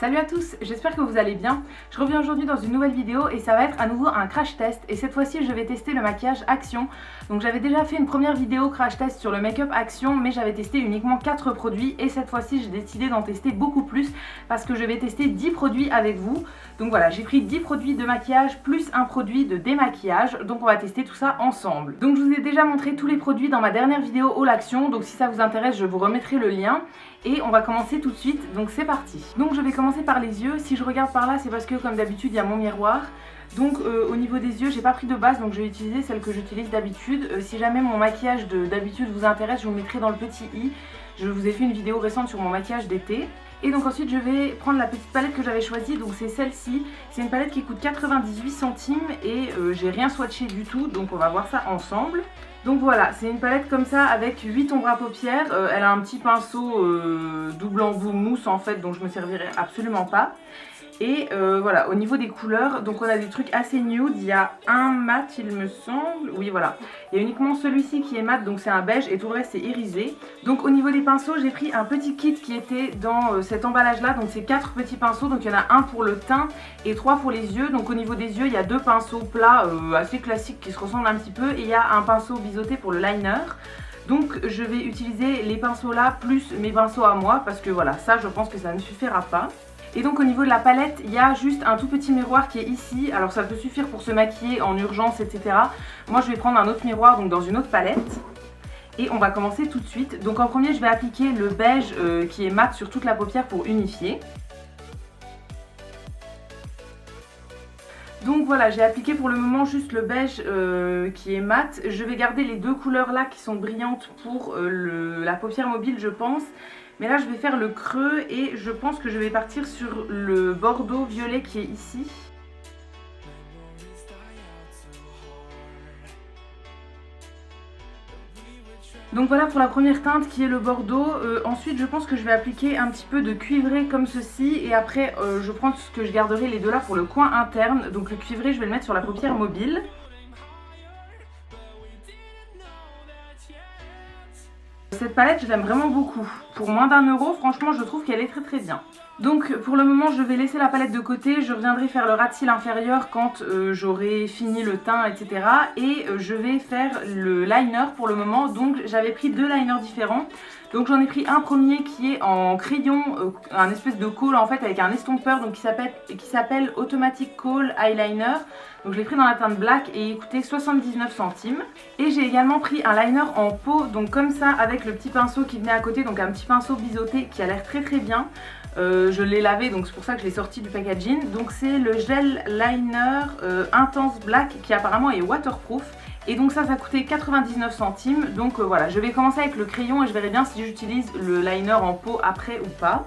Salut à tous, j'espère que vous allez bien. Je reviens aujourd'hui dans une nouvelle vidéo et ça va être à nouveau un crash test. Et cette fois-ci je vais tester le maquillage Action. Donc j'avais déjà fait une première vidéo crash test sur le make-up Action, mais j'avais testé uniquement 4 produits. Et cette fois-ci j'ai décidé d'en tester beaucoup plus parce que je vais tester 10 produits avec vous. Donc voilà, j'ai pris 10 produits de maquillage plus un produit de démaquillage. Donc on va tester tout ça ensemble. Donc je vous ai déjà montré tous les produits dans ma dernière vidéo Haul Action. Donc si ça vous intéresse, je vous remettrai le lien. Et on va commencer tout de suite, donc c'est parti. Donc je vais commencer par les yeux. Si je regarde par là, c'est parce que comme d'habitude il y a mon miroir. Donc au niveau des yeux, j'ai pas pris de base, donc je vais utiliser celle que j'utilise d'habitude. Si jamais mon maquillage d'habitude vous intéresse, je vous mettrai dans le petit i. Je vous ai fait une vidéo récente sur mon maquillage d'été. Et donc ensuite je vais prendre la petite palette que j'avais choisie, donc c'est celle-ci. C'est une palette qui coûte 98 centimes et j'ai rien swatché du tout, donc on va voir ça ensemble. Donc voilà, c'est une palette comme ça avec 8 ombres à paupières. Elle a un petit pinceau double embout mousse en fait, donc je me servirai absolument pas. Et voilà, au niveau des couleurs, donc on a des trucs assez nude. Il y a un mat il me semble, oui voilà. Il y a uniquement celui-ci qui est mat, donc c'est un beige et tout le reste c'est irisé. Donc au niveau des pinceaux, j'ai pris un petit kit qui était dans cet emballage là. Donc c'est 4 petits pinceaux, donc il y en a un pour le teint et 3 pour les yeux. Donc au niveau des yeux, il y a 2 pinceaux plats assez classiques qui se ressemblent un petit peu. Et il y a un pinceau biseauté pour le liner. Donc je vais utiliser les pinceaux là plus mes pinceaux à moi parce que voilà, ça je pense que ça ne suffira pas. Et donc au niveau de la palette, il y a juste un tout petit miroir qui est ici. Alors ça peut suffire pour se maquiller en urgence, etc. Moi je vais prendre un autre miroir, donc dans une autre palette. Et on va commencer tout de suite. Donc en premier je vais appliquer le beige qui est mat sur toute la paupière pour unifier. Donc voilà, j'ai appliqué pour le moment juste le beige qui est mat. Je vais garder les deux couleurs là qui sont brillantes pour la paupière mobile je pense. Mais là je vais faire le creux et je pense que je vais partir sur le bordeaux violet qui est ici. Donc voilà pour la première teinte qui est le bordeaux. Ensuite je pense que je vais appliquer un petit peu de cuivré comme ceci. Et après je prends ce que je garderai les deux là pour le coin interne. Donc le cuivré je vais le mettre sur la paupière mobile. Cette palette je l'aime vraiment beaucoup. Pour moins d'1 €, franchement je trouve qu'elle est très bien. Donc pour le moment je vais laisser la palette de côté. Je reviendrai faire le ras de cils inférieur quand j'aurai fini le teint etc. Et je vais faire le liner pour le moment. Donc j'avais pris 2 liners différents. Donc j'en ai pris un premier qui est en crayon, un espèce de kohl en fait avec un estompeur donc qui s'appelle Automatic Kohl Eyeliner. Donc je l'ai pris dans la teinte black et il coûtait 79 centimes. Et j'ai également pris un liner en peau, donc comme ça avec le petit pinceau qui venait à côté, donc un petit pinceau biseauté qui a l'air très bien. Je l'ai lavé donc c'est pour ça que je l'ai sorti du packaging. Donc c'est le gel liner Intense Black qui apparemment est waterproof. Et donc ça coûtait 99 centimes. Donc voilà, je vais commencer avec le crayon et je verrai bien si j'utilise le liner en peau après ou pas.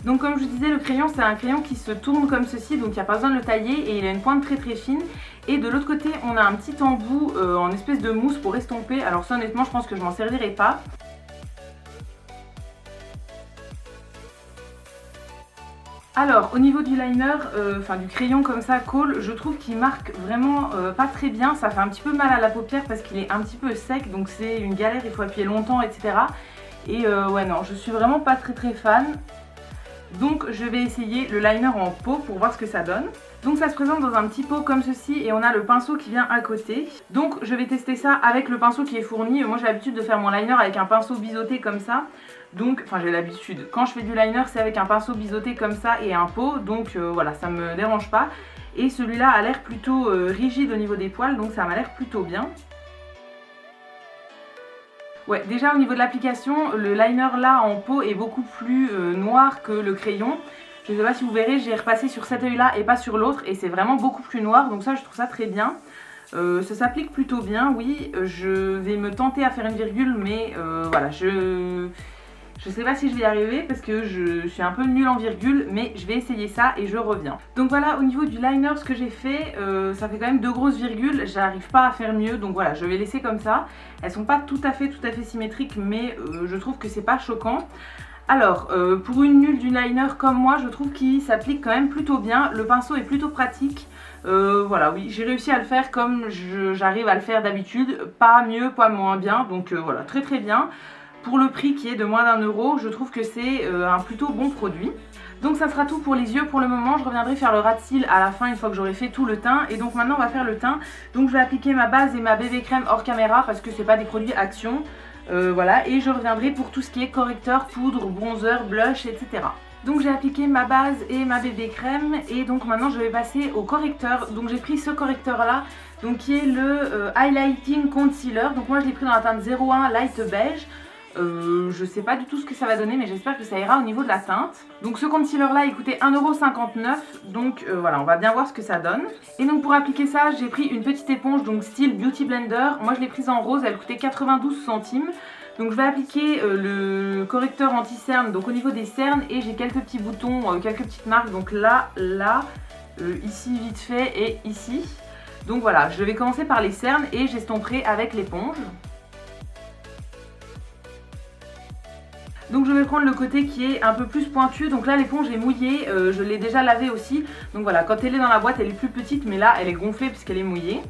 Donc comme je vous disais, le crayon c'est un crayon qui se tourne comme ceci, donc il n'y a pas besoin de le tailler et il a une pointe très fine. Et de l'autre côté on a un petit embout en espèce de mousse pour estomper. Alors ça honnêtement je pense que je m'en servirai pas. Alors au niveau du liner, enfin du crayon comme ça, Kohl, je trouve qu'il marque vraiment pas très bien. Ça fait un petit peu mal à la paupière parce qu'il est un petit peu sec, donc c'est une galère, il faut appuyer longtemps etc. Et ouais non, je suis vraiment pas très fan. Donc je vais essayer le liner en peau pour voir ce que ça donne. Donc ça se présente dans un petit pot comme ceci et on a le pinceau qui vient à côté. Donc je vais tester ça avec le pinceau qui est fourni. Moi j'ai l'habitude de faire mon liner avec un pinceau biseauté comme ça. Donc, enfin j'ai l'habitude, quand je fais du liner c'est avec un pinceau biseauté comme ça et un pot. Donc voilà, ça me dérange pas. Et celui-là a l'air plutôt rigide au niveau des poils, donc ça m'a l'air plutôt bien. Ouais, déjà au niveau de l'application, le liner là en peau est beaucoup plus noir que le crayon. Je ne sais pas si vous verrez, j'ai repassé sur cet œil là et pas sur l'autre et c'est vraiment beaucoup plus noir, donc ça je trouve ça très bien. Ça s'applique plutôt bien, oui. Je vais me tenter à faire une virgule, mais voilà, je sais pas si je vais y arriver parce que je suis un peu nulle en virgule, mais je vais essayer ça et je reviens. Donc voilà, au niveau du liner, ce que j'ai fait, ça fait quand même 2 grosses virgules, j'arrive pas à faire mieux, donc voilà, je vais laisser comme ça. Elles sont pas tout à fait symétriques, mais je trouve que c'est pas choquant. Alors, pour une nulle du liner comme moi, je trouve qu'il s'applique quand même plutôt bien. Le pinceau est plutôt pratique. Voilà, oui, j'ai réussi à le faire comme j'arrive à le faire d'habitude. Pas mieux, pas moins bien, donc voilà, très bien. Pour le prix qui est de moins d'1 €, je trouve que c'est un plutôt bon produit. Donc ça sera tout pour les yeux pour le moment, je reviendrai faire le ras de cils à la fin une fois que j'aurai fait tout le teint. Et donc maintenant on va faire le teint. Donc je vais appliquer ma base et ma bébé crème hors caméra parce que c'est pas des produits Action. Voilà, et je reviendrai pour tout ce qui est correcteur, poudre, bronzer, blush, etc. Donc j'ai appliqué ma base et ma bébé crème et donc maintenant je vais passer au correcteur. Donc j'ai pris ce correcteur là, donc qui est le Highlighting Concealer. Donc moi je l'ai pris dans la teinte 01 Light Beige. Je sais pas du tout ce que ça va donner mais j'espère que ça ira au niveau de la teinte. Donc ce concealer là il coûtait 1,59 €. Donc voilà, on va bien voir ce que ça donne. Et donc pour appliquer ça j'ai pris une petite éponge donc style Beauty Blender. Moi je l'ai prise en rose, elle coûtait 92 centimes. Donc je vais appliquer le correcteur anti-cerne donc au niveau des cernes et j'ai quelques petits boutons, quelques petites marques. Donc là, ici vite fait et ici. Donc voilà, je vais commencer par les cernes et j'estomperai avec l'éponge. Donc je vais prendre le côté qui est un peu plus pointu, donc là l'éponge est mouillée, je l'ai déjà lavée aussi. Donc voilà, quand elle est dans la boîte elle est plus petite mais là elle est gonflée puisqu'elle est mouillée.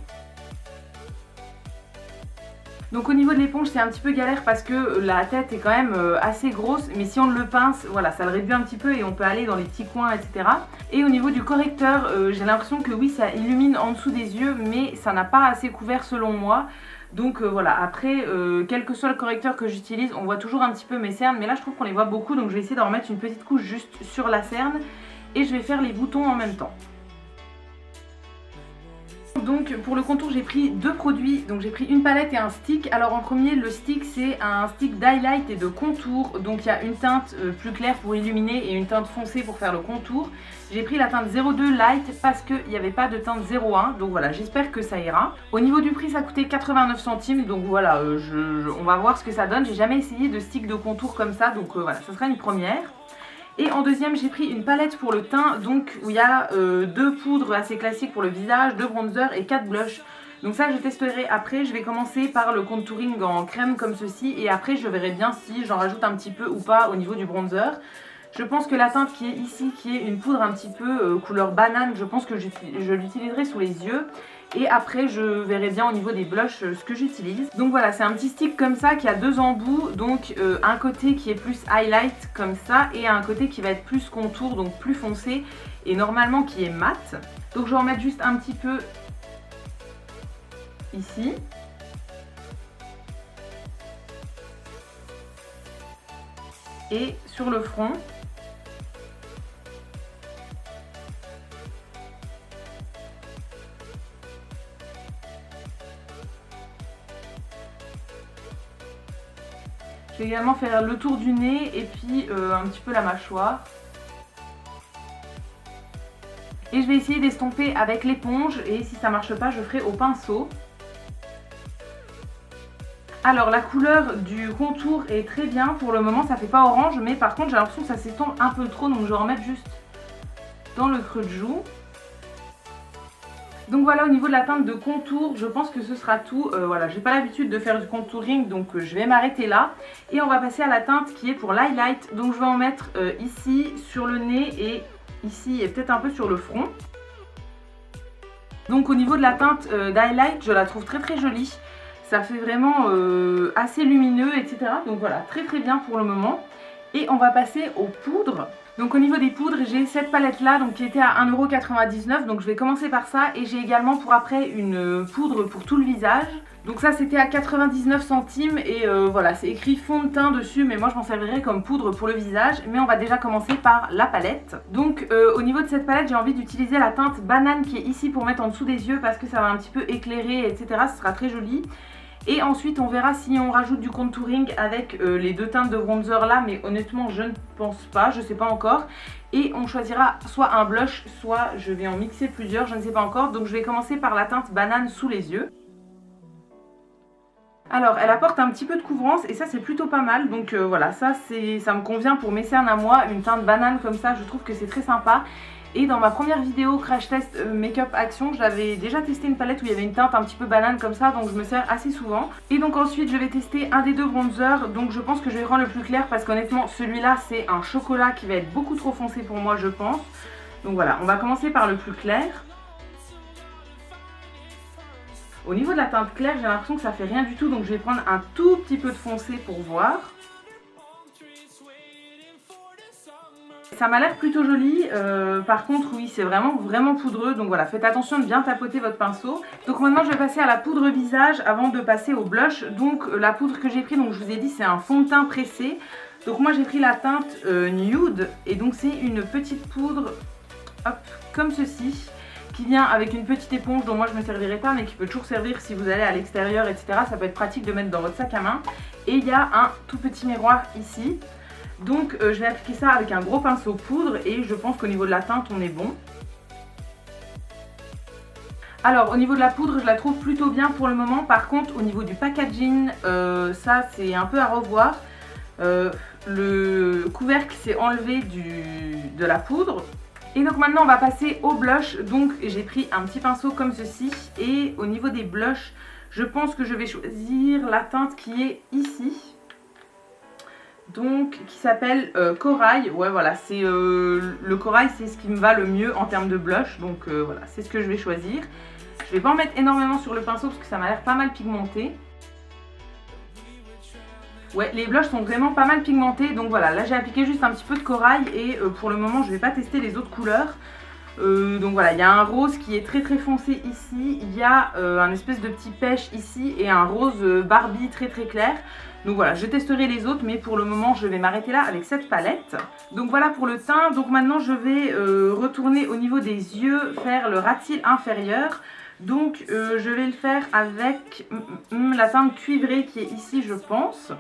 Donc au niveau de l'éponge c'est un petit peu galère parce que la tête est quand même assez grosse, mais si on le pince, voilà, ça le réduit un petit peu et on peut aller dans les petits coins, etc. Et au niveau du correcteur, j'ai l'impression que oui, ça illumine en dessous des yeux, mais ça n'a pas assez couvert selon moi. Donc voilà, après, quel que soit le correcteur que j'utilise, on voit toujours un petit peu mes cernes, mais là je trouve qu'on les voit beaucoup, donc je vais essayer d'en remettre une petite couche juste sur la cerne et je vais faire les boutons en même temps. Donc pour le contour j'ai pris deux produits, donc j'ai pris une palette et un stick. Alors en premier le stick c'est un stick d'highlight et de contour, donc il y a une teinte plus claire pour illuminer et une teinte foncée pour faire le contour. J'ai pris la teinte 02 light parce qu'il n'y avait pas de teinte 01, donc voilà, j'espère que ça ira. Au niveau du prix ça coûtait 89 centimes, donc voilà, on va voir ce que ça donne. J'ai jamais essayé de stick de contour comme ça, donc voilà, ça sera une première. Et en deuxième j'ai pris une palette pour le teint, donc où il y a deux poudres assez classiques pour le visage, 2 bronzers et 4 blushs. Donc ça je testerai après, je vais commencer par le contouring en crème comme ceci et après je verrai bien si j'en rajoute un petit peu ou pas au niveau du bronzer. Je pense que la teinte qui est ici, qui est une poudre un petit peu couleur banane, je pense que je l'utiliserai sous les yeux. Et après je verrai bien au niveau des blushs ce que j'utilise. Donc voilà, c'est un petit stick comme ça qui a deux embouts. Donc un côté qui est plus highlight comme ça et un côté qui va être plus contour, donc plus foncé. Et normalement qui est mat. Donc je vais en mettre juste un petit peu ici. Et sur le front. Je vais également faire le tour du nez et puis un petit peu la mâchoire. Et je vais essayer d'estomper avec l'éponge et si ça marche pas, je ferai au pinceau. Alors la couleur du contour est très bien, pour le moment ça fait pas orange, mais par contre j'ai l'impression que ça s'estompe un peu trop, donc je vais en mettre juste dans le creux de joue. Donc voilà, au niveau de la teinte de contour, je pense que ce sera tout. Voilà, j'ai pas l'habitude de faire du contouring, donc je vais m'arrêter là. Et on va passer à la teinte qui est pour l'highlight. Donc je vais en mettre ici, sur le nez et ici et peut-être un peu sur le front. Donc au niveau de la teinte d'highlight, je la trouve très très jolie. Ça fait vraiment assez lumineux, etc. Donc voilà, très très bien pour le moment. Et on va passer aux poudres. Donc au niveau des poudres, j'ai cette palette là donc qui était à 1,99 €. Donc je vais commencer par ça. Et j'ai également pour après une poudre pour tout le visage. Donc ça c'était à 99 centimes. Et voilà, c'est écrit fond de teint dessus. Mais moi je m'en servirai comme poudre pour le visage. Mais on va déjà commencer par la palette. Donc au niveau de cette palette, j'ai envie d'utiliser la teinte banane qui est ici pour mettre en dessous des yeux. Parce que ça va un petit peu éclairer, etc. Ce sera très joli. Et ensuite on verra si on rajoute du contouring avec les deux teintes de bronzer là, mais honnêtement je ne pense pas, je sais pas encore. Et on choisira soit un blush, soit je vais en mixer plusieurs, je ne sais pas encore. Donc je vais commencer par la teinte banane sous les yeux. Alors elle apporte un petit peu de couvrance et ça c'est plutôt pas mal. Donc voilà, ça me convient pour mes cernes à moi, une teinte banane comme ça, je trouve que c'est très sympa. Et dans ma première vidéo crash test make-up action, j'avais déjà testé une palette où il y avait une teinte un petit peu banane comme ça, donc je me sers assez souvent. Et donc ensuite je vais tester un des deux bronzers, donc je pense que je vais rendre le plus clair parce qu'honnêtement celui-là c'est un chocolat qui va être beaucoup trop foncé pour moi je pense. Donc voilà, on va commencer par le plus clair. Au niveau de la teinte claire, j'ai l'impression que ça fait rien du tout, donc je vais prendre un tout petit peu de foncé pour voir. Ça m'a l'air plutôt joli, par contre oui c'est vraiment poudreux, donc voilà, faites attention de bien tapoter votre pinceau. Donc maintenant je vais passer à la poudre visage avant de passer au blush. Donc la poudre que j'ai pris, donc je vous ai dit c'est un fond de teint pressé. Donc moi j'ai pris la teinte nude et donc c'est une petite poudre hop, comme ceci, qui vient avec une petite éponge dont moi je ne me servirai pas mais qui peut toujours servir si vous allez à l'extérieur etc. Ça peut être pratique de mettre dans votre sac à main. Et il y a un tout petit miroir ici. Donc je vais appliquer ça avec un gros pinceau poudre et je pense qu'au niveau de la teinte on est bon. Alors au niveau de la poudre je la trouve plutôt bien pour le moment. Par contre au niveau du packaging ça c'est un peu à revoir. Le couvercle s'est enlevé de la poudre. Et donc maintenant on va passer au blush. Donc j'ai pris un petit pinceau comme ceci. Et au niveau des blushs je pense que je vais choisir la teinte qui est ici. Donc qui s'appelle Corail. Ouais voilà, c'est le corail, c'est ce qui me va le mieux en termes de blush. Donc voilà, c'est ce que je vais choisir. Je vais pas en mettre énormément sur le pinceau parce que ça m'a l'air pas mal pigmenté. Ouais, les blushs sont vraiment pas mal pigmentés. Donc voilà, là j'ai appliqué juste un petit peu de corail. Et pour le moment je vais pas tester les autres couleurs. Donc voilà, il y a un rose qui est très foncé ici. Il y a un espèce de petit pêche ici. Et un rose Barbie très clair. Donc voilà, je testerai les autres, mais pour le moment je vais m'arrêter là avec cette palette. Donc voilà pour le teint. Donc maintenant je vais retourner au niveau des yeux, faire le ras de cils inférieur. Donc je vais le faire avec la teinte cuivrée qui est ici je pense.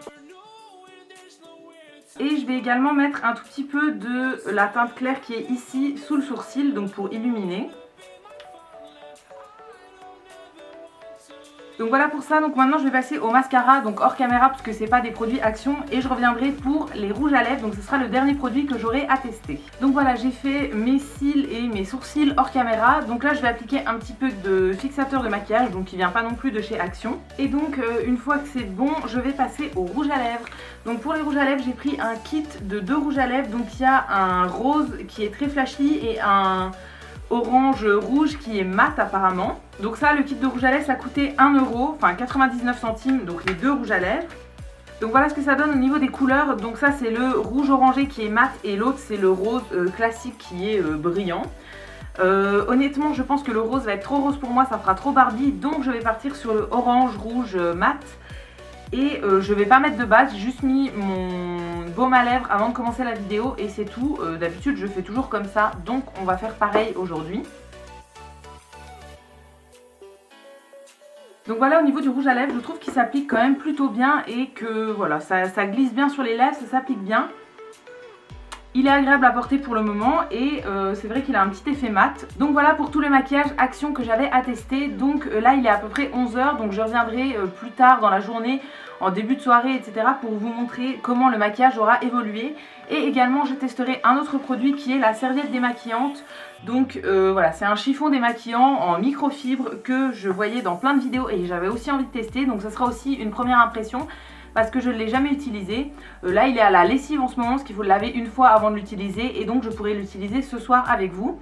Et je vais également mettre un tout petit peu de la teinte claire qui est ici sous le sourcil, donc pour illuminer. Donc voilà pour ça, donc maintenant je vais passer au mascara, donc hors caméra parce que c'est pas des produits Action, et je reviendrai pour les rouges à lèvres, donc ce sera le dernier produit que j'aurai à tester. Donc voilà, j'ai fait mes cils et mes sourcils hors caméra, donc là je vais appliquer un petit peu de fixateur de maquillage, donc qui vient pas non plus de chez Action. Et donc une fois que c'est bon, je vais passer au rouge à lèvres. Donc pour les rouges à lèvres, j'ai pris un kit de 2 rouges à lèvres, donc il y a un rose qui est très flashy et un orange rouge qui est mat apparemment. Donc ça, le kit de rouge à lèvres ça coûtait 1 €, enfin 99 centimes, donc les 2 rouges à lèvres. Donc voilà ce que ça donne au niveau des couleurs. Donc ça c'est le rouge orangé qui est mat et l'autre c'est le rose classique qui est brillant. Honnêtement je pense que le rose va être trop rose pour moi, ça fera trop Barbie, donc je vais partir sur le orange rouge mat. Et je vais pas mettre de base, j'ai juste mis mon baume à lèvres avant de commencer la vidéo et c'est tout. D'habitude je fais toujours comme ça, donc on va faire pareil aujourd'hui. Donc voilà, au niveau du rouge à lèvres, je trouve qu'il s'applique quand même plutôt bien et que voilà, ça glisse bien sur les lèvres, ça s'applique bien. Il est agréable à porter pour le moment et c'est vrai qu'il a un petit effet mat. Donc voilà pour tout le maquillage Action que j'avais à tester. Donc là il est à peu près 11 h, donc je reviendrai plus tard dans la journée, en début de soirée etc. pour vous montrer comment le maquillage aura évolué. Et également je testerai un autre produit qui est la serviette démaquillante. Donc voilà, c'est un chiffon démaquillant en microfibre que je voyais dans plein de vidéos et j'avais aussi envie de tester. Donc ça sera aussi une première impression parce que je ne l'ai jamais utilisé. Là il est à la lessive en ce moment, parce qu'il faut le laver une fois avant de l'utiliser et donc je pourrai l'utiliser ce soir avec vous.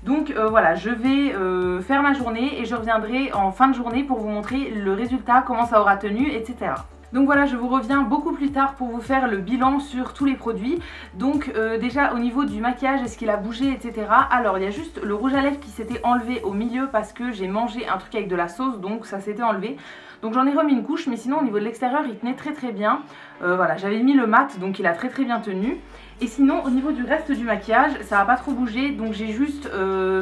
Donc voilà, je vais faire ma journée et je reviendrai en fin de journée pour vous montrer le résultat, comment ça aura tenu, etc. Donc voilà, je vous reviens beaucoup plus tard pour vous faire le bilan sur tous les produits. Donc déjà au niveau du maquillage, est-ce qu'il a bougé, etc. Alors il y a juste le rouge à lèvres qui s'était enlevé au milieu parce que j'ai mangé un truc avec de la sauce, donc ça s'était enlevé. Donc j'en ai remis une couche, mais sinon au niveau de l'extérieur il tenait très bien. Voilà, j'avais mis le mat, donc il a très bien tenu. Et sinon au niveau du reste du maquillage, ça n'a pas trop bougé, donc j'ai juste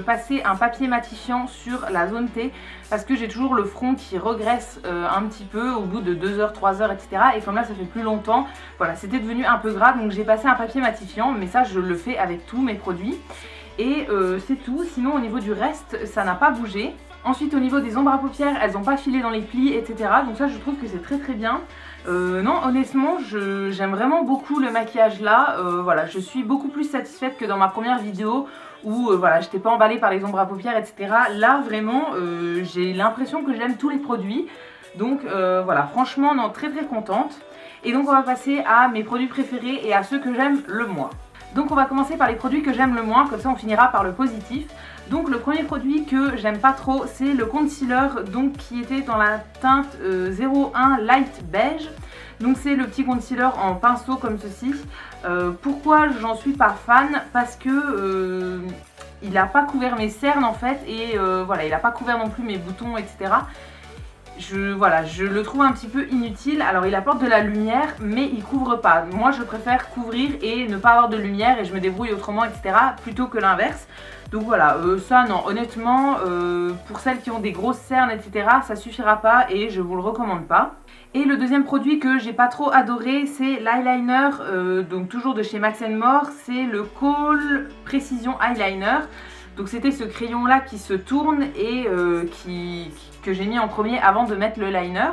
passé un papier matifiant sur la zone T parce que j'ai toujours le front qui regresse un petit peu au bout de 2 h, 3 h, etc. Et comme là ça fait plus longtemps, voilà, c'était devenu un peu gras, donc j'ai passé un papier matifiant, mais ça je le fais avec tous mes produits. Et c'est tout, sinon au niveau du reste ça n'a pas bougé. Ensuite au niveau des ombres à paupières, elles n'ont pas filé dans les plis, etc. Donc ça je trouve que c'est très bien. Non, honnêtement j'aime vraiment beaucoup le maquillage là. Voilà, je suis beaucoup plus satisfaite que dans ma première vidéo où voilà, j'étais pas emballée par les ombres à paupières, etc. Là vraiment j'ai l'impression que j'aime tous les produits. Donc voilà, franchement non, très contente. Et donc on va passer à mes produits préférés et à ceux que j'aime le moins. Donc on va commencer par les produits que j'aime le moins, comme ça on finira par le positif. Donc le premier produit que j'aime pas trop, c'est le concealer donc, qui était dans la teinte 01 Light Beige. Donc c'est le petit concealer en pinceau comme ceci. Pourquoi j'en suis pas fan? Parce que il n'a pas couvert mes cernes en fait, et voilà, il n'a pas couvert non plus mes boutons, etc. Je le trouve un petit peu inutile. Alors il apporte de la lumière mais il couvre pas. Moi je préfère couvrir et ne pas avoir de lumière et je me débrouille autrement, etc. plutôt que l'inverse. Donc voilà, ça non, honnêtement, pour celles qui ont des grosses cernes, etc. ça suffira pas et je vous le recommande pas. Et le deuxième produit que j'ai pas trop adoré, c'est l'eyeliner, donc toujours de chez Max More, c'est le Kohl Precision Eyeliner. Donc c'était ce crayon là qui se tourne et que j'ai mis en premier avant de mettre le liner.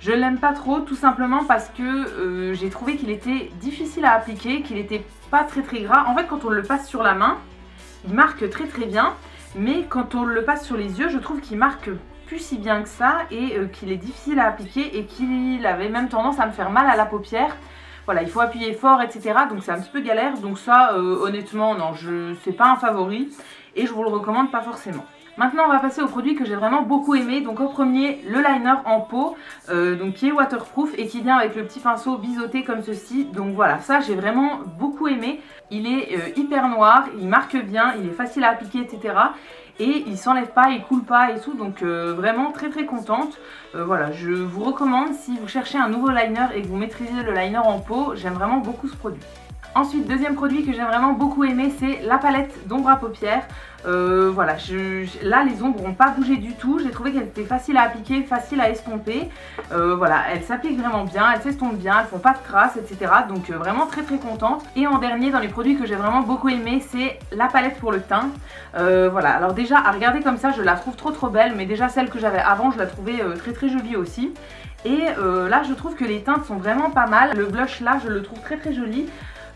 Je l'aime pas trop tout simplement parce que j'ai trouvé qu'il était difficile à appliquer, qu'il était pas très gras. En fait quand on le passe sur la main, il marque très bien, mais quand on le passe sur les yeux, je trouve qu'il marque plus si bien que ça et qu'il est difficile à appliquer et qu'il avait même tendance à me faire mal à la paupière. Voilà, il faut appuyer fort, etc. Donc c'est un petit peu galère. Donc ça, honnêtement, non, c'est pas un favori et je vous le recommande pas forcément. Maintenant, on va passer au produit que j'ai vraiment beaucoup aimé. Donc au premier, le liner en peau, donc qui est waterproof et qui vient avec le petit pinceau biseauté comme ceci. Donc voilà, ça j'ai vraiment beaucoup aimé. Il est hyper noir, il marque bien, il est facile à appliquer, etc. Et il s'enlève pas, il coule pas et tout, donc vraiment très contente. Voilà, je vous recommande si vous cherchez un nouveau liner et que vous maîtrisez le liner en peau, j'aime vraiment beaucoup ce produit. Ensuite, deuxième produit que j'ai vraiment beaucoup aimé, c'est la palette d'ombre à paupières. Voilà, là les ombres n'ont pas bougé du tout, j'ai trouvé qu'elles étaient faciles à appliquer, faciles à estomper. Voilà, elles s'appliquent vraiment bien, elles s'estompent bien, elles font pas de traces, etc. Donc vraiment très contente. Et en dernier, dans les produits que j'ai vraiment beaucoup aimé, c'est la palette pour le teint. Voilà, alors déjà à regarder comme ça, je la trouve trop belle, mais déjà celle que j'avais avant, je la trouvais très jolie aussi. Et là, je trouve que les teintes sont vraiment pas mal. Le blush là, je le trouve très joli.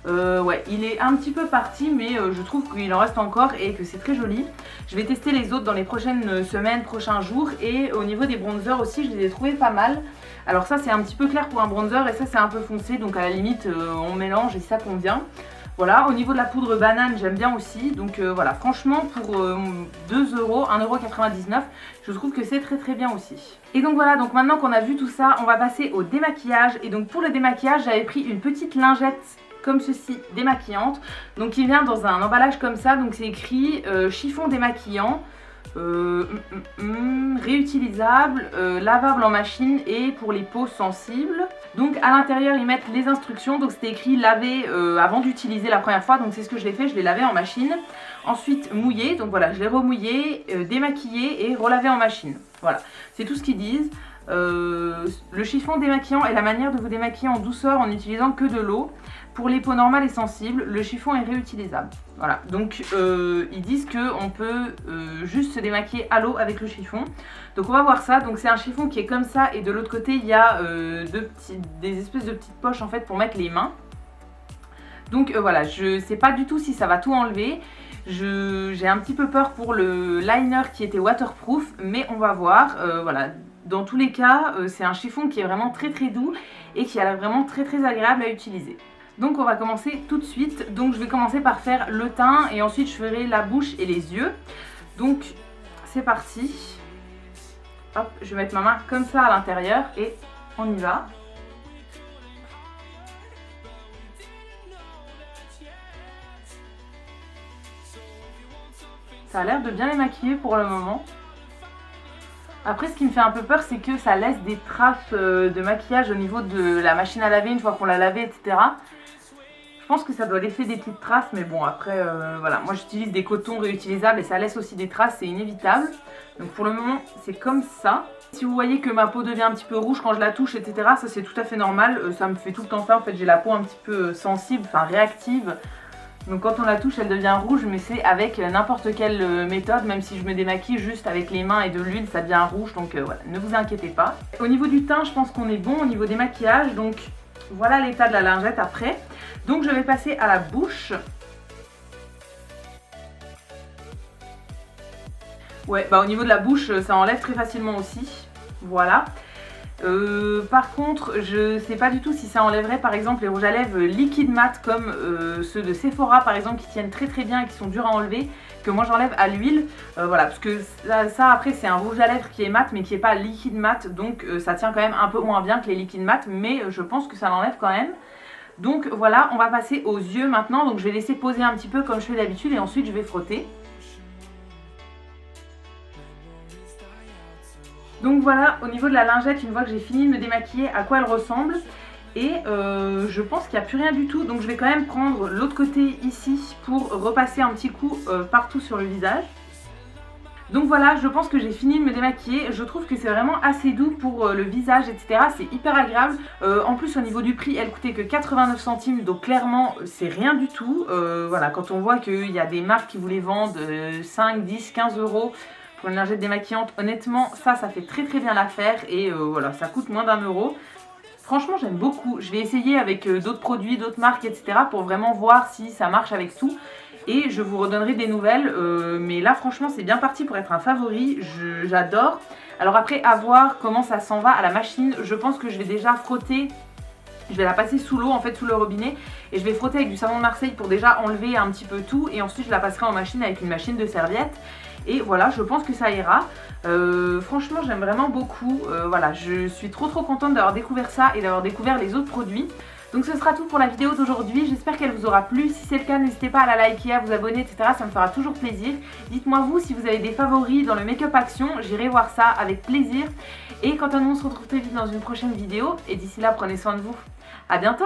Ouais, il est un petit peu parti, mais je trouve qu'il en reste encore et que c'est très joli. Je vais tester les autres dans les prochaines semaines, prochains jours. Et au niveau des bronzers aussi, je les ai trouvés pas mal. Alors ça c'est un petit peu clair pour un bronzer et ça c'est un peu foncé, donc à la limite on mélange et ça convient. Voilà, au niveau de la poudre banane, j'aime bien aussi. Donc voilà, franchement pour 2 €, 1,99 €, je trouve que c'est très bien aussi. Et donc voilà, donc maintenant qu'on a vu tout ça, on va passer au démaquillage. Et donc pour le démaquillage, j'avais pris une petite lingette comme ceci démaquillante, donc qui vient dans un emballage comme ça. Donc c'est écrit chiffon démaquillant, réutilisable, lavable en machine et pour les peaux sensibles. Donc à l'intérieur ils mettent les instructions, donc c'était écrit laver avant d'utiliser la première fois, donc c'est ce que je l'ai fait, je l'ai lavé en machine. Ensuite mouillé, donc voilà, je l'ai remouillé, démaquillé et relavé en machine. Voilà, c'est tout ce qu'ils disent. Le chiffon démaquillant est la manière de vous démaquiller en douceur en n'utilisant que de l'eau. Pour les peaux normales et sensibles, le chiffon est réutilisable. Voilà, donc ils disent qu'on peut juste se démaquiller à l'eau avec le chiffon. Donc on va voir ça. Donc c'est un chiffon qui est comme ça et de l'autre côté il y a des espèces de petites poches en fait pour mettre les mains. Donc voilà, je sais pas du tout si ça va tout enlever. J'ai un petit peu peur pour le liner qui était waterproof, mais on va voir. Voilà. Dans tous les cas, c'est un chiffon qui est vraiment très doux et qui a l'air vraiment très agréable à utiliser. Donc on va commencer tout de suite. Donc je vais commencer par faire le teint et ensuite je ferai la bouche et les yeux. Donc c'est parti. Hop, je vais mettre ma main comme ça à l'intérieur et on y va. Ça a l'air de bien les maquiller pour le moment. Après ce qui me fait un peu peur, c'est que ça laisse des traces de maquillage au niveau de la machine à laver une fois qu'on l'a lavé, etc. Je pense que ça doit laisser des petites traces, mais bon après voilà, moi j'utilise des cotons réutilisables et ça laisse aussi des traces, c'est inévitable. Donc pour le moment c'est comme ça. Si vous voyez que ma peau devient un petit peu rouge quand je la touche, etc., ça c'est tout à fait normal, ça me fait tout le temps ça en fait, j'ai la peau un petit peu sensible, enfin réactive. Donc quand on la touche elle devient rouge, mais c'est avec n'importe quelle méthode, même si je me démaquille juste avec les mains et de l'huile ça devient rouge, donc voilà, ne vous inquiétez pas. Au niveau du teint je pense qu'on est bon au niveau des maquillages, donc voilà l'état de la lingette après. Donc je vais passer à la bouche. Ouais, bah au niveau de la bouche ça enlève très facilement aussi, voilà. Par contre, je sais pas du tout si ça enlèverait par exemple les rouges à lèvres liquide mat comme ceux de Sephora par exemple qui tiennent très très bien et qui sont durs à enlever, que moi j'enlève à l'huile. Voilà, parce que ça après c'est un rouge à lèvres qui est mat mais qui est pas liquide mat, donc ça tient quand même un peu moins bien que les liquides mat, mais je pense que ça l'enlève quand même. Donc voilà, on va passer aux yeux maintenant, donc je vais laisser poser un petit peu comme je fais d'habitude et ensuite je vais frotter. Donc voilà, au niveau de la lingette, une fois que j'ai fini de me démaquiller, à quoi elle ressemble. Et je pense qu'il n'y a plus rien du tout. Donc je vais quand même prendre l'autre côté ici pour repasser un petit coup partout sur le visage. Donc voilà, je pense que j'ai fini de me démaquiller. Je trouve que c'est vraiment assez doux pour le visage, etc. C'est hyper agréable. En plus, au niveau du prix, elle coûtait que 89 centimes. Donc clairement, c'est rien du tout. Voilà, quand on voit qu'il y a des marques qui vous les vendent 5, 10, 15 euros pour une lingette démaquillante, honnêtement, ça fait très très bien l'affaire. Et voilà, ça coûte moins d'1 €. Franchement, j'aime beaucoup. Je vais essayer avec d'autres produits, d'autres marques, etc. pour vraiment voir si ça marche avec tout. Et je vous redonnerai des nouvelles. Mais là, franchement, c'est bien parti pour être un favori. J'adore. Alors après, à voir comment ça s'en va à la machine. Je pense que je vais déjà frotter. Je vais la passer sous l'eau, en fait, sous le robinet. Et je vais frotter avec du savon de Marseille pour déjà enlever un petit peu tout. Et ensuite, je la passerai en machine avec une machine de serviettes. Et voilà, je pense que ça ira. Franchement, j'aime vraiment beaucoup. Voilà, je suis trop contente d'avoir découvert ça et d'avoir découvert les autres produits. Donc ce sera tout pour la vidéo d'aujourd'hui. J'espère qu'elle vous aura plu. Si c'est le cas, n'hésitez pas à la liker, à vous abonner, etc. Ça me fera toujours plaisir. Dites-moi vous si vous avez des favoris dans le Make-up Action. J'irai voir ça avec plaisir. Et quant à nous, on se retrouve très vite dans une prochaine vidéo. Et d'ici là, prenez soin de vous. À bientôt!